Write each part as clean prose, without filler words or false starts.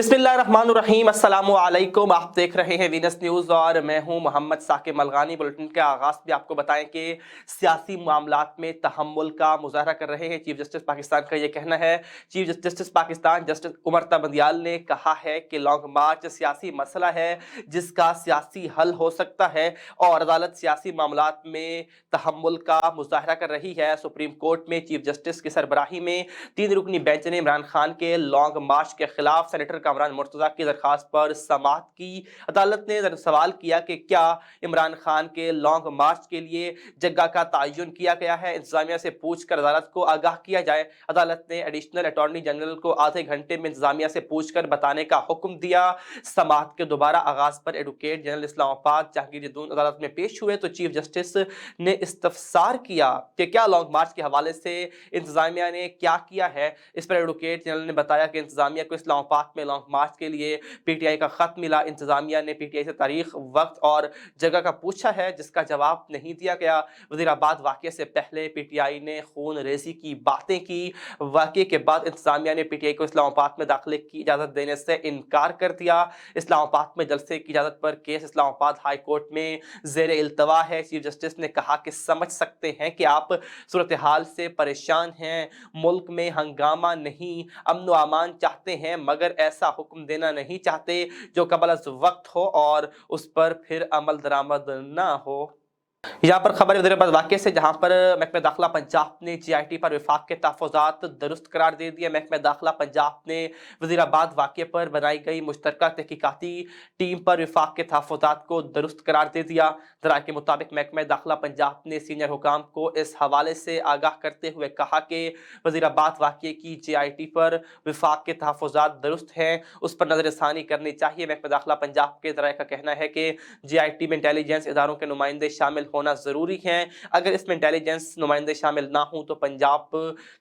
बिस्मिल्लाहिर्रहमानिर्रहीम, अस्सलामु अलैकुम। आप देख रहे हैं वीनस न्यूज़ और मैं हूं मोहम्मद साकिब मलगानी। बुलेटिन के आगाज़ में आपको बताएं कि सियासी मामलात में तहम्मुल का मुजाहरा कर रहे हैं चीफ जस्टिस पाकिस्तान का ये कहना है। Chief justice Pakistan justice Umar Bandial ने कहा है कि लॉन्ग मार्च सियासी मसला है जिसका सियासी हल हो सकता है और अदालत सियासी मामलात में तहम्मुल का मुजाहरा कर रही है। सुप्रीम कोर्ट में चीफ जस्टिस की सरबराही में 3 रुकनी बेंच ने इमरान खान के लॉन्ग मार्च के खिलाफ सेनेटर कामरान मुर्तजा की दरखास्त पर समाअत की। अदालत ने सवाल किया कि क्या इमरान खान के लॉन्ग मार्च के लिए जगह का तयन किया गया है। इंतजामिया से पूछकर अदालत को आगाह किया जाए। अदालत ने एडिशनल अटॉर्नी जनरल को आधे घंटे में इंतजामिया से पूछकर बताने का हुक्म दिया। समाअत के दोबारा आगाज पर एडवोकेट जनरल इस्लामाबाद जहांगीर जदून अदालत में पेश हुए तो चीफ जस्टिस ने इस्तफसार किया कि क्या लॉन्ग मार्च के हवाले से इंतजामिया ने क्या किया है। इस पर एडवोकेट जनरल ने बताया कि इंतजामिया को इस्लामाबाद में लॉन्ग मार्च के लिए पीटीआई का खत मिला। इंतजामिया ने पीटीआई से तारीख, वक्त और जगह का पूछा है जिसका जवाब नहीं दिया गया। वजीराबाद वाकये से पहले पीटीआई ने खून रेजी की बातें की। वाकये के बाद इंतजामिया ने पीटीआई को इस्लामाबाद में दाखिले की इजाजत देने से इनकार कर दिया। इस्लामाबाद में जलसे की इजाजत पर केस इस्लामाबाद हाई कोर्ट में जेर इल्तवा है। चीफ जस्टिस ने कहा कि समझ सकते हैं कि आप सूरत हाल से परेशान हैं, मुल्क में हंगामा नहीं, अमन व अमान चाहते हैं, मगर ऐसा हुक्म देना नहीं चाहते जो कबल अज़ वक्त हो और उस पर फिर अमल दरामद ना हो। यहाँ पर खबर वज़ीराबाद वाक़े से, जहाँ पर महकमा दाखिला पंजाब ने जीआईटी पर विफाक के तहफ़्फ़ुज़ात दुरुस्त करार दे दिए। महकमा दाखिला पंजाब ने वज़ीराबाद वाक़े पर बनाई गई मुश्तरका तहक़ीक़ाती टीम पर विफाक के तहफ़्फ़ुज़ात को दुरुस्त करार दे दिया। ज़राए के मुताबिक महकमा दाखिला पंजाब ने सीनियर हुकाम को इस हवाले से आगाह करते हुए कहा कि वज़ीराबाद वाक़े की जीआईटी पर विफाक के तहफ़्फ़ुज़ात दुरुस्त हैं, उस पर नज़रसानी करनी चाहिए। महकमा दाखिला पंजाब के ज़राए का कहना है कि जीआईटी में इंटेलिजेंस इदारों के नुमाइंदे शामिल होना ज़रूरी है। अगर इसमें इंटेलिजेंस नुमाइंदे शामिल ना हों तो पंजाब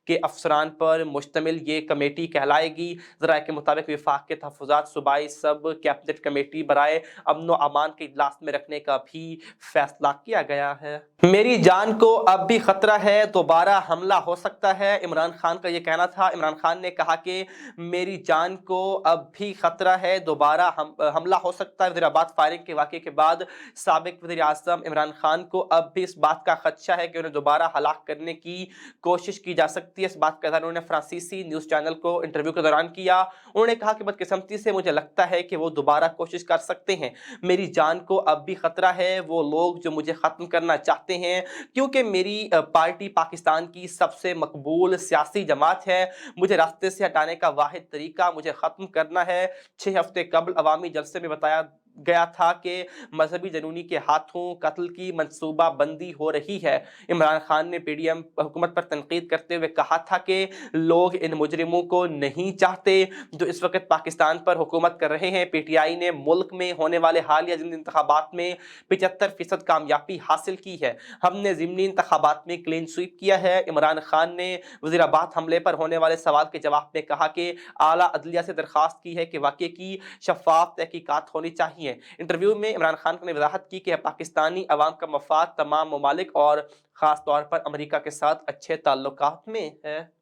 के अफसरान पर मुश्तमिल ये कमेटी कहलाएगी। ज़राए के मुताबिक विफाक के तहफ़्फ़ुज़ात सूबाई सब कैबिनेट कमेटी बराए अमन व अमान के इजलास में रखने का भी फैसला किया गया है। मेरी जान को अब भी खतरा है, दोबारा हमला हो सकता है, इमरान खान का ये कहना था। इमरान खान ने कहा कि मेरी जान को अब भी खतरा है, दोबारा हमला हो सकता है। वज़ीराबाद फायरिंग के वाक़े के बाद साबिक वज़ीर आज़म इमरान खान को अब भी इस बात का खदशा है कि उन्हें दोबारा हलाक करने की कोशिश की जा सकती है। इस बात का इज़हार उन्होंने फ्रांसीसी न्यूज़ चैनल को इंटरव्यू के दौरान किया। उन्होंने कहा कि बदकिस्मती से मुझे लगता है कि वो दोबारा कोशिश कर सकते हैं। मेरी जान को अब भी खतरा है, वो लोग जो मुझे ख़त्म करना चाहते हैं, क्योंकि मेरी पार्टी पाकिस्तान की सबसे मकबूल सियासी जमात है। मुझे रास्ते से हटाने का वाहिद तरीका मुझे ख़त्म करना है। 6 हफ्ते कबल अवामी जलसे में बताया गया था कि मजहबी जनूनी के हाथों कत्ल की मंसूबा बंदी हो रही है। इमरान खान ने पीडीएम हुकूमत पर तनकीद करते हुए कहा था कि लोग इन मुजरिमों को नहीं चाहते जो इस वक्त पाकिस्तान पर हुकूमत कर रहे हैं। पीटीआई ने मुल्क में होने वाले हालिया ज़िमनी इंतखाबात में 75% कामयाबी हासिल की है। हमने ज़िमनी इंतखाबात में क्लीन स्वीप किया है। इमरान खान ने वज़ीराबाद हमले पर होने वाले सवाल के जवाब में कहा कि आला अदलिया से दरख्वास्त की है कि वाक़े की शफाफ तहकीकात होनी चाहिए। इंटरव्यू में इमरान खान ने वजाहत की कि पाकिस्तानी अवाम का मफाद तमाम ममालिक और ख़ास तौर पर अमेरिका के साथ अच्छे ताल्लुकात में है।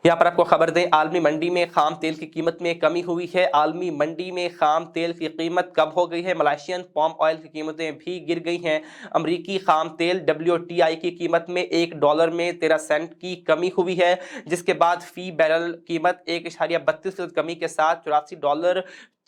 यहाँ पर आपको खबर दें, आलमी मंडी में खाम तेल की कीमत में कमी हुई है। आलमी मंडी में खाम तेल की कीमत कम हो गई है। मलेशियन पाम ऑयल की कीमतें भी गिर गई हैं। अमरीकी खाम तेल WTI की कीमत में $1 में 13 सेंट की कमी हुई है, जिसके बाद फी बैरल कीमत 1.32% कमी के साथ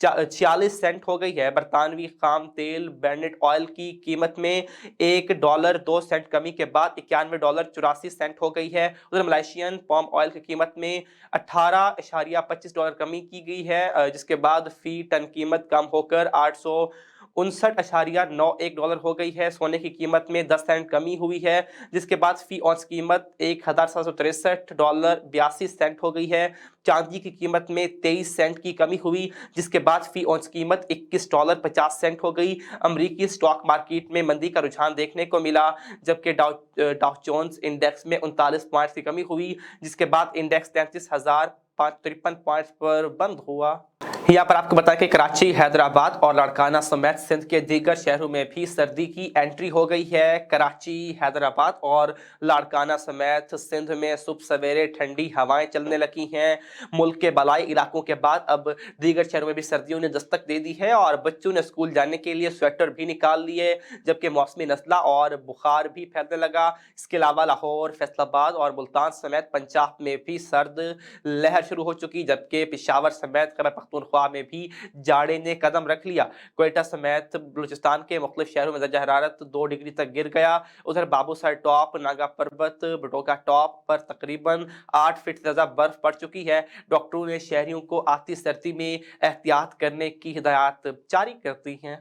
$46 हो गई है। बरतानवी खाम तेल ब्रेंडेड ऑयल की कीमत में $1.02 कमी के बाद $91.84 हो गई है। उधर मलेशियन पाम ऑयल की कीमत में $18.25 कमी की गई है, जिसके बाद फी टन कीमत कम होकर $859.91 हो गई है। सोने की कीमत में 10 सेंट कमी हुई है, जिसके बाद फी औंस कीमत $1763.82 हो गई है। चांदी की कीमत में 23 सेंट की कमी हुई, जिसके बाद फी औंस कीमत $21.50 हो गई। अमरीकी स्टॉक मार्केट में मंदी का रुझान देखने को मिला, जबकि डाउ जोन्स इंडेक्स में 39 पॉइंट्स की कमी हुई, जिसके बाद इंडेक्स 33,553 पॉइंट्स पर बंद हुआ। यहाँ पर आपको बताया कि कराची, हैदराबाद और लाड़काना समेत सिंध के दीगर शहरों में भी सर्दी की एंट्री हो गई है। कराची, हैदराबाद और लाड़काना समेत सिंध में सुबह सवेरे ठंडी हवाएं चलने लगी हैं। मुल्क के बलाई इलाकों के बाद अब दीगर शहरों में भी सर्दियों ने दस्तक दे दी है और बच्चों ने स्कूल जाने के लिए स्वेटर भी निकाल लिए, जबकि मौसमी नज़ला और बुखार भी फैलने लगा। इसके अलावा लाहौर, फैसलाबाद और मुल्तान समेत पंजाब में भी सर्द लहर शुरू हो चुकी, जबकि पेशावर समेत खैबर पख्तूनख्वा में भी जाड़े ने कदम रख लिया। क्वेटा समेत बलूचिस्तान के मुख्तलिफ शहरों में दर्जा हरारत 2 डिग्री तक गिर गया। उधर बाबूसर टॉप, नागा पर्वत, बटोका टॉप पर तकरीबन 8 फीट से ज्यादा बर्फ पड़ चुकी है। डॉक्टरों ने शहरियों को आती सर्दी में एहतियात करने की हिदायत जारी कर दी है।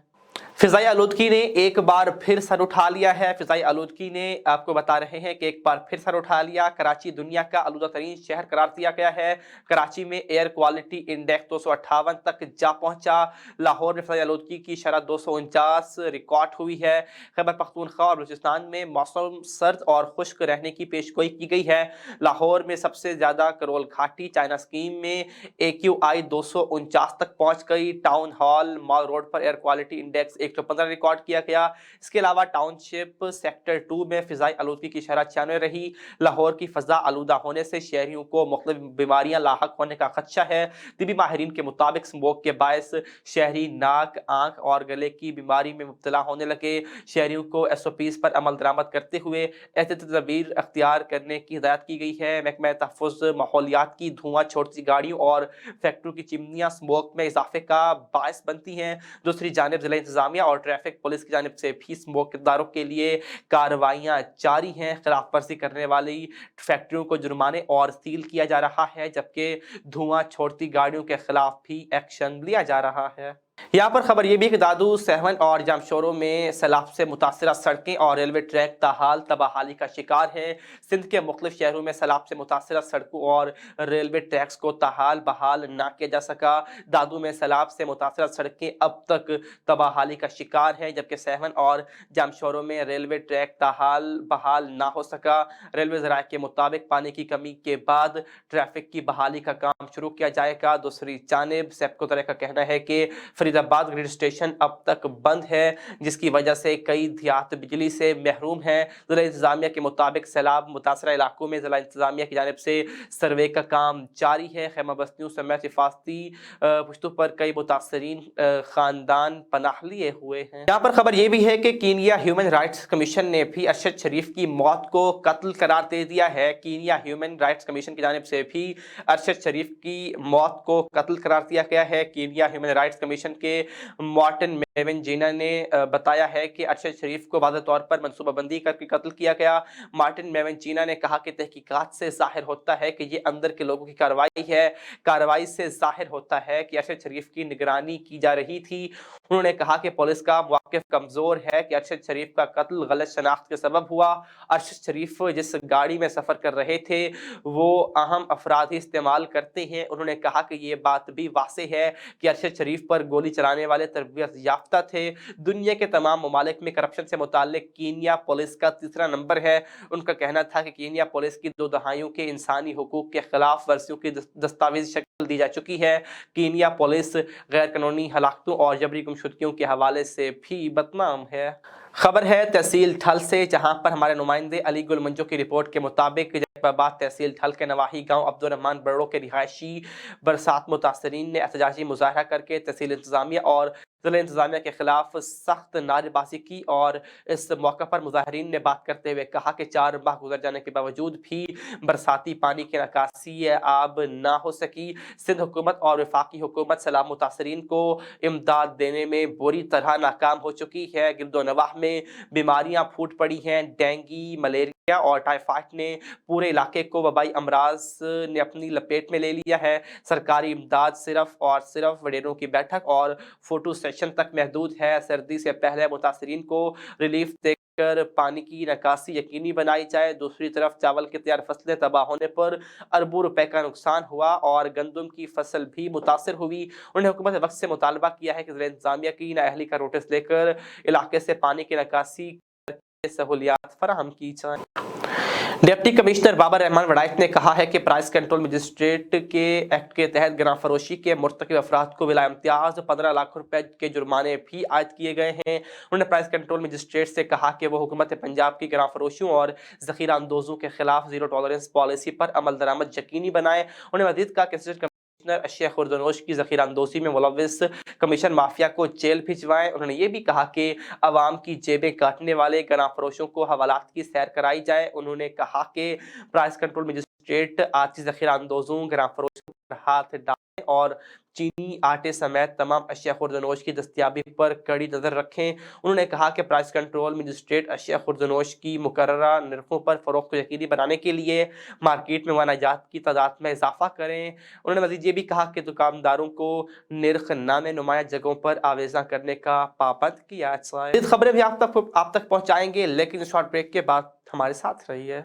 फिजाई आलूदगी ने एक बार फिर सर उठा लिया है। फिजाई आलूदगी ने आपको बता रहे हैं कि एक बार फिर सर उठा लिया। कराची दुनिया का आलूदा तरीन शहर करार दिया गया है। कराची में एयर क्वालिटी इंडेक्स 258 तक जा पहुंचा। लाहौर में फिजाई आलूदगी की शरह 249 रिकॉर्ड हुई है। खैबर पख्तूनख्वा और बलूचिस्तान में मौसम सर्द और खुश्क रहने की पेशगोई की गई है। लाहौर में सबसे ज्यादा करोल घाटी चाइना स्कीम में AQI 249 तक पहुंच गई। टाउन हॉल मॉल रोड पर एयर क्वालिटी इंडेक्स 115 रिकॉर्ड किया गया। इसके अलावा टाउनशिप सेक्टर 2 में फिजाई आलूदगी की शरह 96 रही। लाहौर की फजा आलूदा होने से शहरियों को मुख्तलिफ बीमारियां लाहक होने का खदशा है। तिबी माहिरीन के मुताबिक स्मोक के बायस शहरी नाक, आंख और गले की बीमारी में मुब्तला होने लगे। शहरियों को SOPs पर अमल दरामद करते हुए एहतियाती तदबीर अख्तियार करने की हिदायत की गई है। महकमा तहफ़्फ़ुज़ माहौलियात की धुआं छोड़ती गाड़ियों और फैक्ट्रियों की चिमनियां स्मोक में इजाफे का बायस बनती हैं। दूसरी जानिब जिला इंतजामिया और ट्रैफिक पुलिस की जानिब से भी स्मोकदारों के लिए कार्रवाइयां जारी हैं। खिलाफ वर्जी करने वाली फैक्ट्रियों को जुर्माने और सील किया जा रहा है, जबकि धुआं छोड़ती गाड़ियों के खिलाफ भी एक्शन लिया जा रहा है। यहाँ पर खबर यह भी है कि दादू, सहवन और जामशोरों में सैलाब से मुतासरा सड़कें और रेलवे ट्रैक ताहाल तबाहाली का शिकार है। सिंध के मुख्तलिफ शहरों में सैलाब से मुतासरा सड़कों और रेलवे ट्रैक्स को ताहाल बहाल ना किया जा सका। दादू में सैलाब से मुतासरा सड़कें अब तक तबाहाली का शिकार हैं, जबकि सहवन और जामशोरों में रेलवे ट्रैक ताहाल बहाल ना हो सका। रेलवे ज़राए के मुताबिक पानी की कमी के बाद ट्रैफिक की बहाली का काम शुरू किया जाएगा। दूसरी जानिब सेप्को तरह का कहना है कि फरीदाबाद ग्रिड स्टेशन अब तक बंद है, जिसकी वजह से कई देहात बिजली से महरूम हैं। जिला इंतजामिया के मुताबिक सैलाब मुतासरा इलाकों में जिला इंतजामिया की जानिब से सर्वे का काम जारी है। खैमा बस्तियों समेत हिफाजती पुश्तों पर कई मुतासरीन खानदान पनाह लिए हुए हैं। यहाँ पर खबर यह भी है कि कीनिया ह्यूमन राइट्स कमीशन ने भी अरशद शरीफ की मौत को कत्ल करार दे दिया है। कीनिया ह्यूमन राइट्स कमीशन की जानिब से भी अरशद शरीफ की मौत को कत्ल करार दिया गया है। कीनिया ह्यूमन राइट्स कमीशन के मार्टिन मेवन जीना ने बताया है कि अरशद शरीफ को वाज़ेह तौर पर मनसूबाबंदी करके कत्ल किया गया। मार्टिन मेवन जीना ने कहा कि तहकीकात से जाहिर होता है कि ये अंदर के लोगों की कार्रवाई है। कार्रवाई से जाहिर होता है कि अरशद शरीफ की निगरानी की जा रही थी। उन्होंने कहा कि पुलिस का मौक़िफ़ कमज़ोर है कि अरशद शरीफ का कत्ल गलत शनाख्त के सबब हुआ। अरशद शरीफ जिस गाड़ी में सफ़र कर रहे थे वो अहम अफराद ही इस्तेमाल करते हैं। उन्होंने कहा कि ये बात भी वाज़ेह है कि अरशद शरीफ पर गोली चलाने वाले तरबियत याफ्ता थे। दुनिया के तमाम ममालिक में करप्शन से मुताल्लिक कीनिया पुलिस का तीसरा नंबर है। उनका कहना था कि कीनिया पुलिस की 2 दहाइयों के इंसानी हुकूक के खिलाफ वर्जियों की दस्तावेजी शक्ल दी जा चुकी है। कीनिया पुलिस गैर कानूनी हलाकतों और जबरी गुमशुदगियों के हवाले से भी बदनाम है। खबर है तहसील ठल से, जहां पर हमारे नुमाइंदे अली गुल मंजू की रिपोर्ट के मुताबिक जैफराबाद तहसील ठल के नवाही गांव अब्दुर्रहमान बड़ो के रिहायशी बरसात मुतासरीन ने एहतजाजी मुजाहरा करके तहसील इंतजामिया और जिला इंतजामिया के खिलाफ सख्त नारेबाजी की और इस मौके पर मुजाहरीन ने बात करते हुए कहा कि 4 माह गुजर जाने के बावजूद भी बरसाती पानी की निकासी आब ना हो सकी। सिंध हुकूमत और वफाकी हुकूमत सैलाब मुतासरीन को इमदाद देने में बुरी तरह नाकाम हो चुकी है। गिरदो नवाह में बीमारियां फूट पड़ी हैं। डेंगी, मलेरिया और टाइफाइड ने पूरे इलाके को वबाई अमराज ने अपनी लपेट में ले लिया है। सरकारी इमदाद सिर्फ और सिर्फ वडेरों की बैठक और फोटो सेशन तक महदूद है। सर्दी से पहले मुतासरीन को रिलीफ देकर पानी की निकासी यकीनी बनाई जाए। दूसरी तरफ चावल की तैयार फसलें तबाह होने पर अरबों रुपए का नुकसान हुआ और गंदम की फसल भी मुतासर हुई। उन्होंने हुकूमत वक्त से मुतालबा किया है कि जिला इंतजामिया की नाअहली का नोटिस लेकर इलाके से पानी की निकासी सहूलियात फराहम की जाए। डिप्टी कमिश्नर बाबर रहमान वड़ाइक ने कहा है कि प्राइस कंट्रोल मजिस्ट्रेट के एक्ट के तहत गरां फरोशी के मुर्तकिब अफराद को बिला इम्तियाज 15 लाख रुपए के जुर्माने भी आयद किए गए हैं। उन्होंने प्राइस कंट्रोल मजिस्ट्रेट से कहा कि वो हुकूमत पंजाब की गरां फरोशियों और जखीरा अंदोजों के खिलाफ जीरो टॉलरेंस पॉलिसी पर अमल दरामद यकीनी बनाए। उन्होंने मजीद कहा कि कमिश्नर अशिया खुर्दनोश की जखीरा अंदोजी में मुलविस कमीशन माफिया को जेल भिजवाएं। उन्होंने ये भी कहा कि अवाम की जेबें काटने वाले गरां फरोशों को हवालात की सैर कराई जाए। उन्होंने कहा कि प्राइस कंट्रोल मजिस्ट्रेट आती जखीरा अंदोजों गरां फरोशों पर हाथ डालें और चीनी आटे समेत तमाम अशिया खुर्दनोश की दस्तियाबी पर कड़ी नजर रखें। उन्होंने कहा कि प्राइस कंट्रोल मजिस्ट्रेट अशिया खुर्दनोश की मुकर्ररा नरखों पर फरोख्त को यकीनी बनाने के लिए मार्केट में वानाजात की तादाद में इजाफा करें। उन्होंने मजीद ये भी कहा कि दुकानदारों को निर्ख नामे नुमाया जगहों पर आवेजा करने का पाबंद किया जाए। खबरें भी आप तक पहुंचाएंगे, लेकिन शॉर्ट ब्रेक के बाद हमारे साथ रहिए।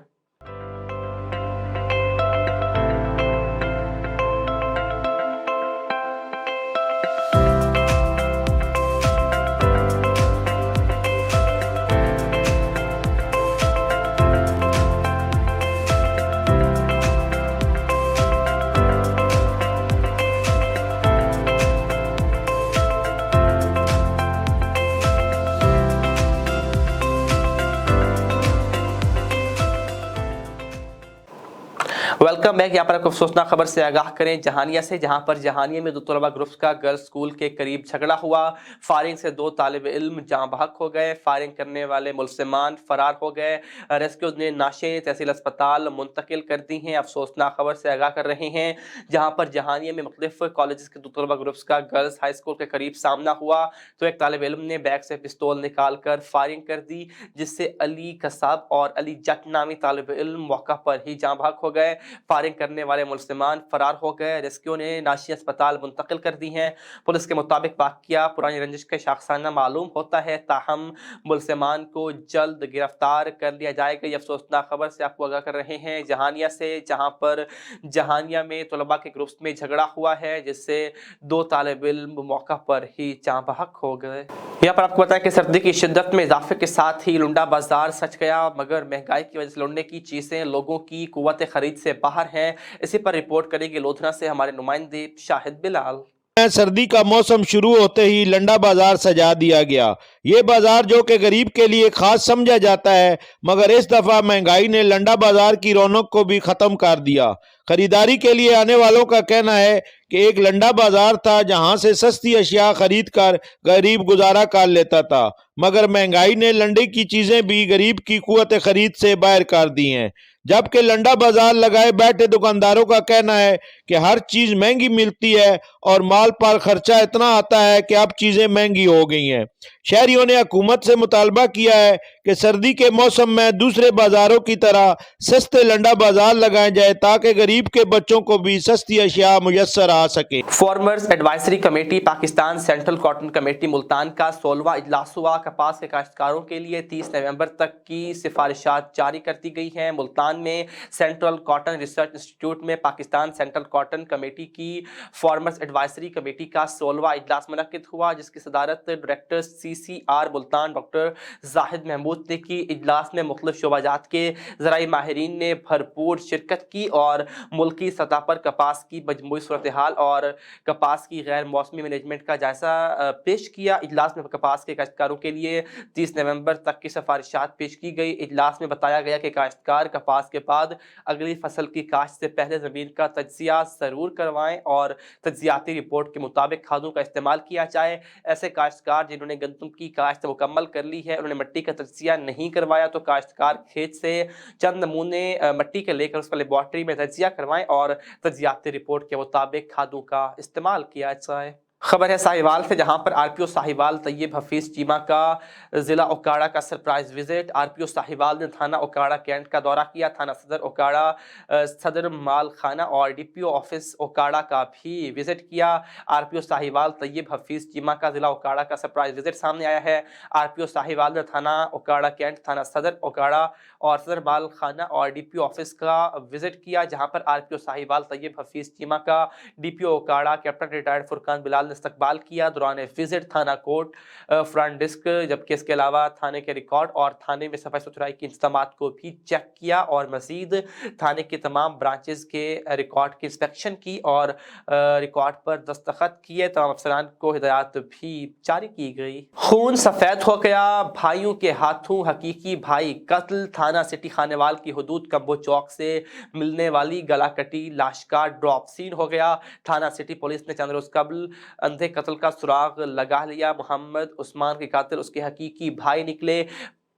Welcome back. यहाँ पर आपको अफसोसनाक खबर से आगाह करें जहानिया से, जहाँ पर जहानिया में दो तलबा ग्रुप्स का गर्ल्स स्कूल के करीब झगड़ा हुआ। फायरिंग से दो तालिब इल्म जाँ बहक हो गए। फायरिंग करने वाले मुलजमान फरार हो गए। रेस्क्यू ने नाशें तहसील अस्पताल मुंतकिल कर दी हैं। अफसोसनाक खबर से आगाह कर रहे हैं जहाँ पर जहानिया में मुख्तलिफ कॉलेज के दो तलबा ग्रुप्स का गर्ल्स हाई स्कूल के करीब सामना हुआ तो एक तालिब इल्म ने बैग से पिस्तौल निकाल कर फायरिंग कर दी, जिससे अली कसाब और अली जट नामी तालिब इल्म मौका पर ही जाँ बहक हो गए। फायरिंग करने वाले मुलजमान फरार हो गए। रेस्क्यू ने नाशी अस्पताल मुंतकिल कर दी हैं। पुलिस के मुताबिक वाक़या पुरानी रंजिश का शाखसाना मालूम होता है, ताहम मुलजमान को जल्द गिरफ्तार कर लिया जाएगा। ये अफसोसनाक खबर से आपको आगाह कर रहे हैं जहानिया से, जहां पर जहानिया में तलबा के ग्रुप्स में झगड़ा हुआ है, जिससे दो तालिब इल्म मौका पर ही जाँ बहक हो गए। यहाँ पर आपको बताएं कि सर्दी की शिद्दत में इजाफे के साथ ही लुंडा बाजार सच गया, मगर महंगाई की वजह से लुंडे की चीजें लोगों की कुव्वत खरीद से बाहर हैं। इसी पर रिपोर्ट करेंगे लोधना से हमारे नुमाइंदे शाहिद बिलाल। सर्दी का मौसम शुरू होते ही लंडा बाजार सजा दिया गया। ये बाजार जो कि गरीब के लिए खास समझा जाता है, मगर इस दफा महंगाई ने लंडा बाजार की रौनक को भी खत्म कर दिया। खरीदारी के लिए आने वालों का कहना है कि एक लंडा बाजार था जहां से सस्ती अशिया खरीद कर गरीब गुजारा कर लेता था, मगर महंगाई ने लंडे की चीजें भी गरीब की कुव्वत खरीद से बाहर कर दी हैं। जबकि लंडा बाजार लगाए बैठे दुकानदारों का कहना है कि हर चीज महंगी मिलती है और माल पर खर्चा इतना आता है कि अब चीजें महंगी हो गई हैं। शहरियों ने हुकूमत से मुतालबा किया है कि सर्दी के मौसम में दूसरे बाजारों की तरह सस्ते लंडा बाजार लगाए जाए ताकि गरीब के बच्चों को भी सस्ती अशिया मुयस्सर आ सके। Farmers advisory committee Pakistan central cotton committee Multan का 16वां इजलास हुआ। कपास के काश्तकारों के लिए 30 नवंबर तक की सिफारिशात जारी कर दी गई हैं। मुल्तान में सेंट्रल कॉटन रिसर्च इंस्टीट्यूट में पाकिस्तान सेंट्रल कॉटन कमेटी की फार्मर्स एडवाइजरी कमेटी का 16वां इजलास मुनक्किद हुआ, जिसकी सदारत director CCR Multan doctor Zahid Mahmood ने की। इजलास में मुख्तलिफ शोबाजात के ज़राई माहिरीन ने भरपूर शिरकत की और मुल्की सतह पर कपास की मजमूई सूरत हाल और कपास की गैर मौसमी मैनेजमेंट का जायजा पेश किया। इजलास में कपास के काश्तकारों के लिए 30 नवंबर तक की सिफारिशात पेश की गई। इजलास में बताया गया कि काश्तकार कपास के बाद अगली फसल की काश्त से पहले ज़मीन का तज्जिया ज़रूर करवाएं और तज्जियाती रिपोर्ट के मुताबिक खादों का इस्तेमाल किया जाए। ऐसे काश्तकार जिन्होंने गंदम की काश्त मुकम्मल कर ली है, उन्होंने मिट्टी का तज्जिया नहीं करवाया तो काश्तकार खेत से चंद नमूने मिट्टी के लेकर उसका लेबॉर्ट्री में तज्जिया करवाएं और तज्जियाती रिपोर्ट के मुताबिक खादों का इस्तेमाल किया जाए। खबर है साहिवाल से, जहां पर RPO साहिवाल तैयब हफीज चीमा का जिला ओकाड़ा का सरप्राइज विजिट। RPO साहिवाल ने थाना ओकाड़ा कैंट का दौरा किया। थाना सदर ओकाड़ा, सदर माल खाना और DPO ऑफिस ओकाड़ा का भी विजिट किया। RPO साहिवाल तैयब हफीज चीमा का जिला ओकाड़ा का सरप्राइज विजिट सामने आया है। RPO साहिवाल ने थाना ओकाड़ा कैंट, थाना सदर ओकाड़ा और सदर माल खाना और DPO ऑफिस का विजिट किया, जहां पर RPO साहिवाल तैयब हफीज चीमा का DPO Okara captain retired Furqan Bilal इस्तकबाल किया। दौरान विजिट थाना कोर्ट फ्रंट डिस्क, जबकि इसके अलावा थाने के रिकॉर्ड और थाने में सफाई सुथराई के इंतजामात को भी चेक किया और मजीद थाने के तमाम ब्रांचेस के रिकॉर्ड की इंस्पेक्शन की और रिकॉर्ड पर दस्तखत किए। तमाम अफसरान को हिदायत भी जारी की गई। खून सफेद हो गया, भाइयों के हाथों हकीकी भाई कत्ल। थाना सिटी खानेवाल की हदूद कंबो चौक से मिलने वाली गला कटी लाश का ड्रॉप सीन हो गया। थाना सिटी पुलिस ने चंद रोज कबल अंधे कत्ल का सुराग लगा लिया। मोहम्मद उस्मान के कातिल उसके हकीकी भाई निकले।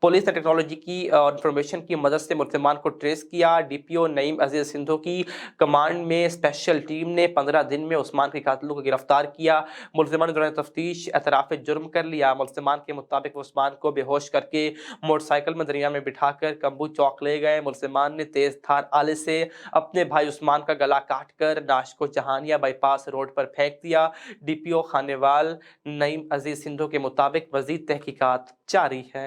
पुलिस ने टेक्नोलॉजी की इंफॉर्मेशन की मदद से मुल्ज़िमान को ट्रेस किया। डीपीओ नईम अजीज सिंधु की कमांड में स्पेशल टीम ने 15 दिन में उस्मान के कातिलों को गिरफ्तार किया। मुल्ज़िमान ने दौरान तफ्तीश एतराफ़ जुर्म कर लिया। मुल्ज़िमान के मुताबिक उस्मान को बेहोश करके मोटरसाइकिल में दरिया में बिठाकर कंबू चौक ले गए। मुल्ज़िमान ने तेज धार आले से अपने भाई उस्मान का गला काट कर लाश को जहानिया बाईपास रोड पर फेंक दिया। डीपीओ खानेवाल नईम अजीज सिंधु के मुताबिक मज़ीद तहकीकात जारी है।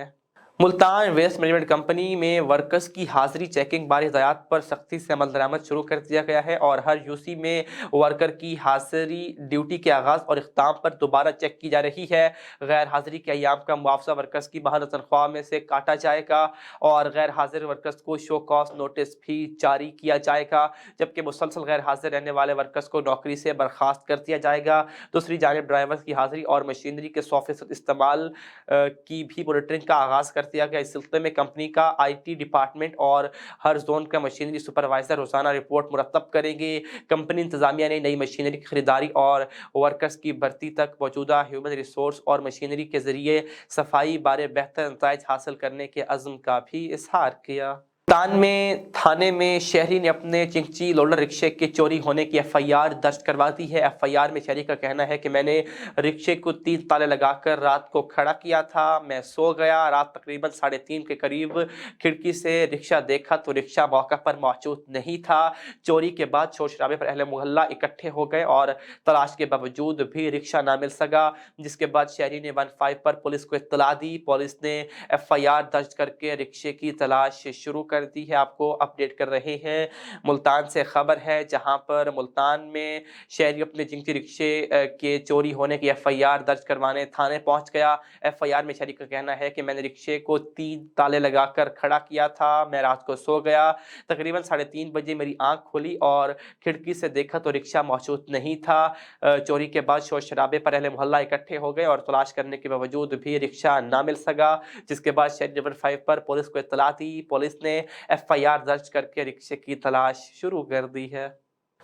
मुल्तान वेस्ट मैनेजमेंट कंपनी में वर्कर्स की हाजिरी चेकिंग बारे हिदायत पर सख्ती से अमल दरामद शुरू कर दिया गया है और हर यूसी में वर्कर की हाजिरी ड्यूटी के आगाज़ और इख्ताम पर दोबारा चेक की जा रही है। गैर हाजिरी के अयाम का मुआवजा वर्कर्स की बहाल तनख्वाह में से काटा जाएगा और गैर हाजिर वर्कर्स को शो कॉज नोटिस भी जारी किया जाएगा, जबकि मुसलसल गैर हाजिर रहने वाले वर्कर्स को नौकरी से बर्खास्त कर दिया जाएगा। दूसरी जानिब ड्राइवर्स की हाजिरी और मशीनरी के 100% इस्तेमाल की भी मॉनिटरिंग का आगाज़ कर दिया गया। इस सिलसिले में कंपनी का आईटी डिपार्टमेंट और हर जोन का मशीनरी सुपरवाइजर रोजाना रिपोर्ट मुरतब करेंगे। कंपनी इंतजामिया ने नई मशीनरी की खरीदारी और वर्कर्स की भर्ती तक मौजूदा ह्यूमन रिसोर्स और मशीनरी के जरिए सफाई बारे बेहतर नताइज हासिल करने के अज़्म का भी इजहार किया। मुल्तान में थाने में शहरी ने अपने चिंची लोडर रिक्शे के चोरी होने की एफआईआर दर्ज करवा दी है। एफआईआर में शहरी का कहना है कि मैंने रिक्शे को 3 ताले लगाकर रात को खड़ा किया था, मैं सो गया। रात तकरीबन 3:30 के करीब खिड़की से रिक्शा देखा तो रिक्शा मौका पर मौजूद नहीं था। चोरी के बाद शोर शराबे पर अहले मोहल्ला इकट्ठे हो गए और तलाश के बावजूद भी रिक्शा ना मिल सका, जिसके बाद शहरी ने 15 पर पुलिस को इत्तला दी। पुलिस ने एफआईआर दर्ज करके रिक्शे की तलाश शुरू कर दी है। आपको अपडेट कर रहे हैं। मुल्तान से खबर है जहां पर मुल्तान में शहरी अपने जिंची रिक्शे के चोरी होने की एफआईआर दर्ज करवाने थाने पहुंच गया। एफआईआर में शहरी का कहना है कि मैंने रिक्शे को 3 ताले लगाकर खड़ा किया था, मैं रात को सो गया। तकरीबन 3:30 बजे मेरी आंख खुली और खिड़की से देखा तो रिक्शा मौजूद नहीं था। चोरी के बाद शोर शराबे पर अहले मोहल्ला इकट्ठे हो गए और तलाश करने के बावजूद भी रिक्शा ना मिल सका, जिसके बाद शहरी नंबर 5 पर पुलिस को इत्तला दी। पुलिस ने एफआईआर दर्ज करके रिक्शे की तलाश शुरू कर दी है।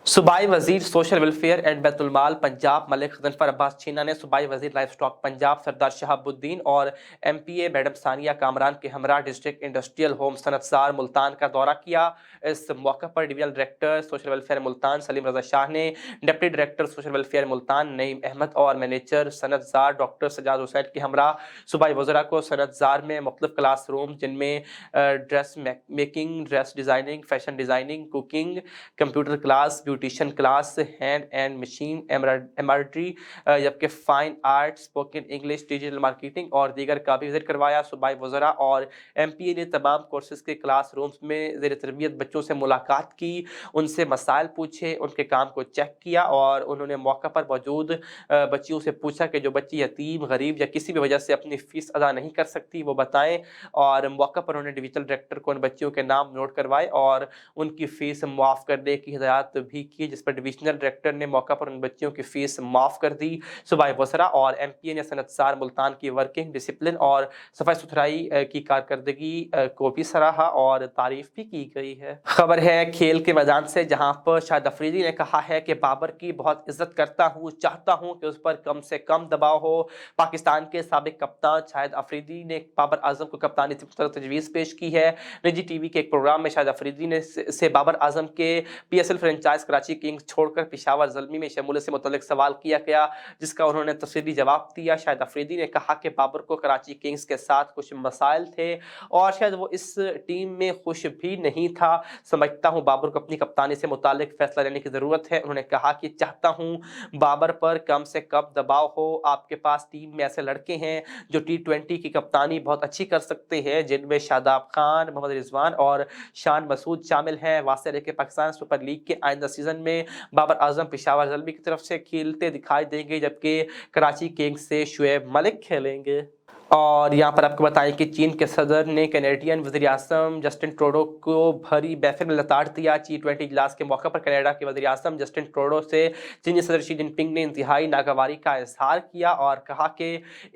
सूबाई वजीर social welfare and Baitulmal Punjab Malik Ghazanfar Abbas Cheena ने सूबाई वजीर लाइफ स्टॉक पंजाब सरदार शहाबुद्दीन और एमपीए मैडम सानिया कामरान के हमरा डिस्ट्रिक्ट इंडस्ट्रियल होम सनतसार मुल्तान का दौरा किया। इस मौके पर divisional director social welfare Multan Saleem Raza Shah ने deputy director social welfare Multan Naeem Ahmed और मैनेजर सनतजार डॉक्टर सजाद हुसैन के हमरा सूबाई वज़रा को सनतजार में मुख्तलिफ क्लास रूम जिनमें dress making, dress designing, fashion designing, cooking, computer class, beautician class, hand and machine embroidery, जबकि fine art, spoken English, digital marketing और दीगर का भी विजिट करवाया। सूबाई वज़रा और एमपीए ने तमाम कोर्सेज के क्लास रूम्स में ज़ेर तरबियत बच्चों से मुलाकात की, उनसे मसाइल पूछे, उनके काम को चेक किया और उन्होंने मौका पर मौजूद बच्चियों से पूछा कि जो बच्ची यतीम, गरीब या किसी भी वजह से अपनी फ़ीस अदा नहीं कर सकती वो बताएं। और मौका पर उन्होंने डिविजनल डायरेक्टर को उन बच्चियों के नाम नोट करवाए और उनकी फ़ीस माफ़ करने की हिदायत भी की, जिस पर डिविजनल डायरेक्टर ने मौका पर उन बच्चियों की फ़ीस माफ़ कर दी। सूबाई वज़रा और एमपीए ने सनतसार मुल्तान की वर्किंग डिसिप्लिन और सफाई सुथराई की कारकर्दगी को भी सराहा और तारीफ भी की गई है। खबर है खेल के मैदान से, जहां पर शाहिद अफरीदी ने कहा है कि बाबर की बहुत इज्जत करता हूं, चाहता हूं कि उस पर कम से कम दबाव हो। पाकिस्तान के साबिक कप्तान शाहिद अफरीदी ने बाबर आजम को कप्तानी से तजवीज़ पेश की है। निजी टीवी के एक प्रोग्राम में शाहिद अफरीदी ने से बाबर आजम के पीएसएल फ्रेंचाइज कराची किंग्स छोड़कर पिशावर ज़ल्मी में शमूलियत से मुतल्लिक सवाल किया गया, जिसका उन्होंने तफसीली जवाब दिया। शाहिद अफरीदी ने कहा कि बाबर को कराची किंग्स के साथ कुछ मसाइल थे और शायद वो इस टीम में खुश भी नहीं था। समझता हूँ बाबर को अपनी कप्तानी से मुतालिक फैसला लेने की ज़रूरत है। उन्होंने कहा कि चाहता हूँ बाबर पर कम से कम दबाव हो। आपके पास टीम में ऐसे लड़के हैं जो T20 की कप्तानी बहुत अच्छी कर सकते हैं, जिनमें शादाब खान, मोहम्मद रिजवान और शान मसूद शामिल हैं। वास्ते रहे कि पाकिस्तान सुपर लीग के आइंदा सीजन में बाबर आजम पेशावर ज़ल्मी की तरफ से खेलते दिखाई देंगे, जबकि कराची किंग्स से शुएब मलिक खेलेंगे। और यहाँ पर आपको बताएं कि चीन के सदर ने कैनेडियन वज़ीर-ए-आज़म जस्टिन ट्रूडो को भरी महफिल में लताड़ दिया। G20 इजलास के मौके पर कनाडा के वज़ीर-ए-आज़म जस्टिन ट्रूडो से चीनी सदर शी जिनपिंग ने इंतहाई नागवारी का इजहार किया और कहा कि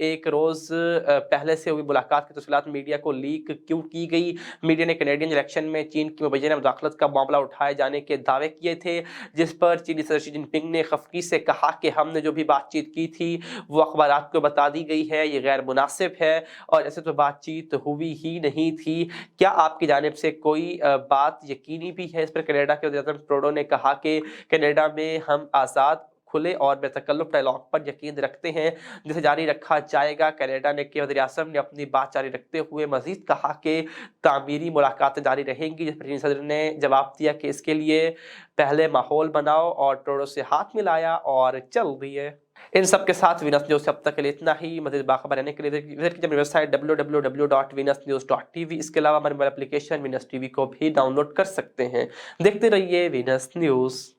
एक रोज़ पहले से हुई मुलाकात की तफसीलात मीडिया को लीक क्यों की गई। मीडिया ने कैनेडियन इलेक्शन में चीन की मुबैना मुदाखलत का मामला उठाए जाने के दावे किए थे, जिस पर चीनी सदर शी जिनपिंग ने खफगी से कहा कि हमने जो भी बातचीत की थी वो अखबारात को बता दी गई है, ये गैर मुनासिब है और ऐसे तो बातचीत हुई ही नहीं थी। क्या आपकी जानिब से कोई बात यकीनी भी है? इस पर कनाडा के वज़ीर-ए-आज़म ट्रूडो ने कहा कि कनाडा में हम आज़ाद, खुले और बेतकल्लुफ़ डायलॉग पर यकीन रखते हैं, जिसे जारी रखा जाएगा। कनाडा के वज़ीर-ए-आज़म ने अपनी बात जारी रखते हुए मज़ीद कहा कि तामीरी मुलाकातें जारी रहेंगी, जिस पर चीनी सदर ने जवाब दिया कि इसके लिए पहले माहौल बनाओ और ट्रूडो से हाथ मिलाया और चल दिए। इन सब के साथ वीनस न्यूज़ से अब तक के लिए इतना ही। मज़ीद बाखबर रहने के लिए विजिट कीजिए मेरी वेबसाइट www.venusnews.tv। इसके अलावा हमारे मोबाइल एप्लीकेशन वीनस टीवी को भी डाउनलोड कर सकते हैं। देखते रहिए वीनस न्यूज़।